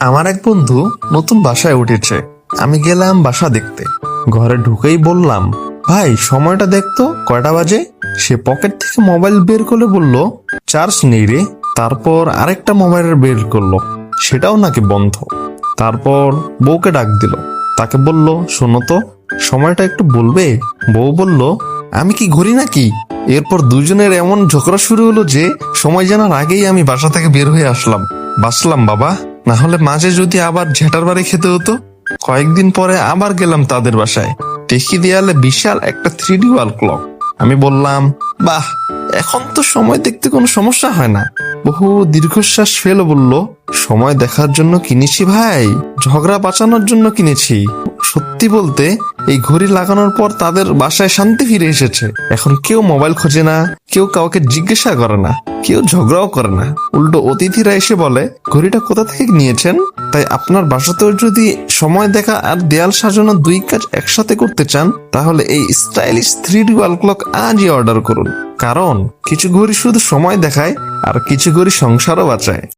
আমার এক বন্ধু নতুন বাসায় উঠেছে। আমি গেলাম বাসা দেখতে। ঘরে ঢুকেই বললাম, ভাই সময়টা দেখতো কয়টা বাজে। সে পকেট থেকে মোবাইল বের করে বলল, চার্জ নেই রে। তারপর আরেকটা মোবাইল বের করলো, সেটাও নাকি বন্ধ। তারপর বউকে ডাক দিল, তাকে বলল, শোনো তো, সময়টা একটু বলবে। বউ বলল, আমি কি ঘড়ি নাকি। এরপর দুজনের এমন ঝগড়া শুরু হলো যে সময় জানার আগেই আমি বাসা থেকে বের হয়ে আসলাম। বাঁচলাম বাবা, না হলে মাঝে যদি আবার ঝেটার বাড়ি খেতে হতো। কয়েকদিন পরে আবার গেলাম তাদের বাসায়। দেখি দেয়ালে বিশাল একটা 3D ওয়াল ক্লক। আমি বললাম, বাহ, এখন তো সময় দেখতে কোনো সমস্যা হয় না। বহু দীর্ঘশ্বাস ফেলে বলল, সময় দেখার জন্য কিনেছি ভাই, ঝগড়া বাঁচানোর জন্য কিনেছি। সত্যি বলতে এই ঘড়ি লাগানোর পর তাদের বাসায় শান্তি ফিরে এসেছে। এখন কেউ মোবাইল খোঁজে না, কেউ কাউকে জিজ্ঞাসা করে না, কেউ ঝগড়াও করে না। উল্টো অতিথিরা এসে বলে, ঘড়িটা কোথা থেকে নিয়েছেন। তাই আপনার বাসাতেও যদি সময় দেখা আর দেয়াল সাজানো দুই কাজ একসাথে করতে চান, তাহলে এই স্টাইলিশ 3D ওয়াল ক্লক আজই অর্ডার করুন। কারণ কিছু ঘড়ি শুধু সময় দেখায়, আর কিছু ঘড়ি সংসারও বাঁচায়।